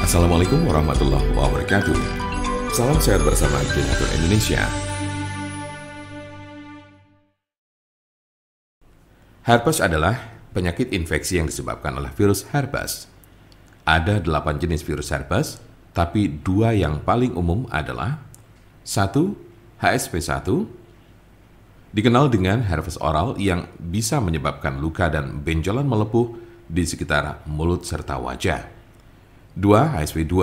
Assalamualaikum warahmatullahi wabarakatuh. Salam sehat bersama Predator Indonesia. Herpes adalah penyakit infeksi yang disebabkan oleh virus herpes. Ada 8 jenis virus herpes, tapi 2 yang paling umum adalah 1. HSV1, dikenal dengan herpes oral yang bisa menyebabkan luka dan benjolan melepuh di sekitar mulut serta wajah. 2. HSV2,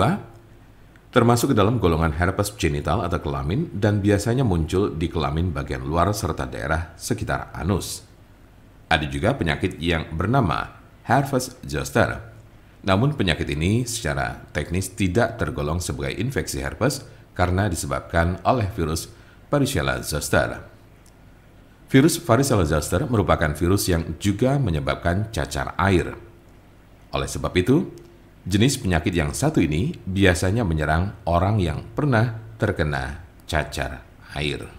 termasuk ke dalam golongan herpes genital atau kelamin dan biasanya muncul di kelamin bagian luar serta daerah sekitar anus. Ada juga penyakit yang bernama herpes zoster. Namun penyakit ini secara teknis tidak tergolong sebagai infeksi herpes karena disebabkan oleh virus Varicella zoster. Virus Varicella zoster merupakan virus yang juga menyebabkan cacar air. Oleh sebab itu, jenis penyakit yang satu ini biasanya menyerang orang yang pernah terkena cacar air.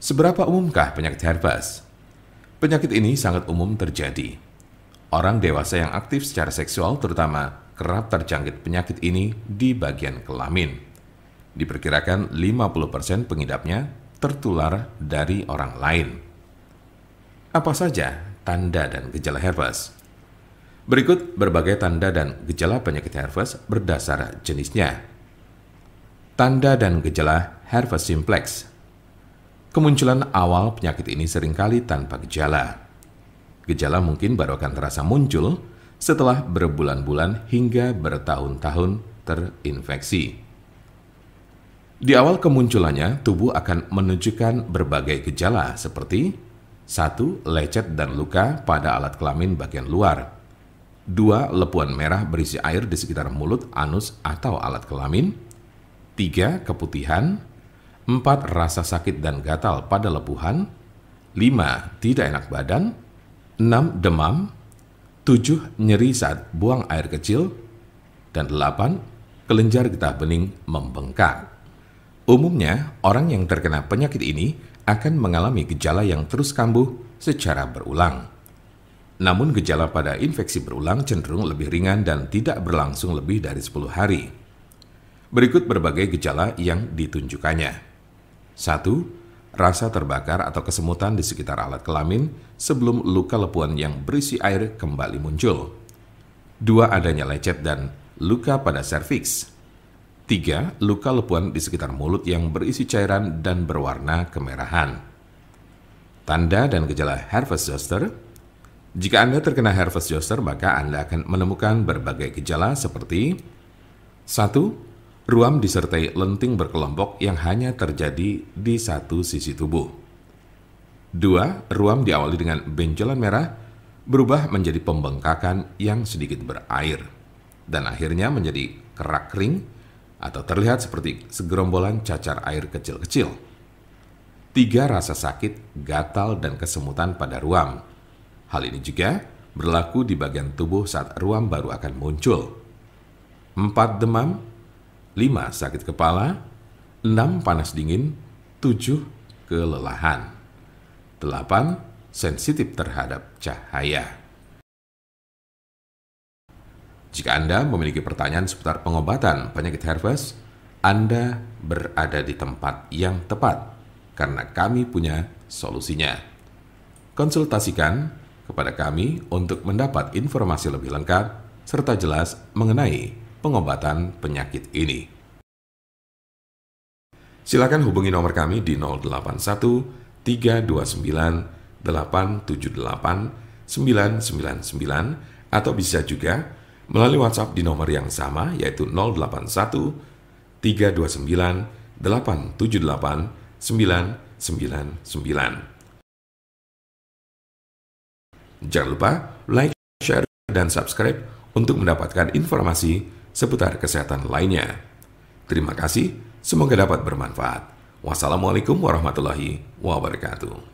Seberapa umumkah penyakit herpes? Penyakit ini sangat umum terjadi. Orang dewasa yang aktif secara seksual terutama kerap terjangkit penyakit ini di bagian kelamin. Diperkirakan 50% pengidapnya tertular dari orang lain. Apa saja tanda dan gejala herpes? Berikut berbagai tanda dan gejala penyakit herpes berdasar jenisnya. Tanda dan gejala herpes simplex. Kemunculan awal penyakit ini seringkali tanpa gejala. Gejala mungkin baru akan terasa muncul setelah berbulan-bulan hingga bertahun-tahun terinfeksi. Di awal kemunculannya, tubuh akan menunjukkan berbagai gejala seperti 1. Lecet dan luka pada alat kelamin bagian luar. 2. Lepuan merah berisi air di sekitar mulut, anus, atau alat kelamin. 3. Keputihan. 4. Rasa sakit dan gatal pada lepuhan. 5. Tidak enak badan. 6. Demam. 7. Nyeri saat buang air kecil. Dan 8. Kelenjar getah bening membengkak. Umumnya, orang yang terkena penyakit ini akan mengalami gejala yang terus kambuh secara berulang. Namun gejala pada infeksi berulang cenderung lebih ringan dan tidak berlangsung lebih dari 10 hari. Berikut berbagai gejala yang ditunjukkannya. 1. Rasa terbakar atau kesemutan di sekitar alat kelamin sebelum luka lepuan yang berisi air kembali muncul. 2. Adanya lecet dan luka pada serviks. 3. Luka lepuan di sekitar mulut yang berisi cairan dan berwarna kemerahan. Tanda dan gejala herpes zoster. Jika Anda terkena herpes zoster, maka Anda akan menemukan berbagai gejala seperti 1. Ruam disertai lenting berkelompok yang hanya terjadi di satu sisi tubuh. 2. Ruam diawali dengan benjolan merah berubah menjadi pembengkakan yang sedikit berair dan akhirnya menjadi kerak kering atau terlihat seperti segerombolan cacar air kecil-kecil. 3. Rasa sakit, gatal, dan kesemutan pada ruam. Hal ini juga berlaku di bagian tubuh saat ruam baru akan muncul. 4. Demam. 5. Sakit kepala. 6. Panas dingin. 7. Kelelahan. 8. Sensitif terhadap cahaya. Jika Anda memiliki pertanyaan seputar pengobatan penyakit herpes, Anda berada di tempat yang tepat karena kami punya solusinya. Konsultasikan kepada kami untuk mendapat informasi lebih lengkap serta jelas mengenai pengobatan penyakit ini. Silakan hubungi nomor kami di 081 329 878 999 atau bisa juga melalui WhatsApp di nomor yang sama yaitu 081 329 878 999. Jangan lupa like, share, dan subscribe untuk mendapatkan informasi seputar kesehatan lainnya. Terima kasih, semoga dapat bermanfaat. Wassalamualaikum warahmatullahi wabarakatuh.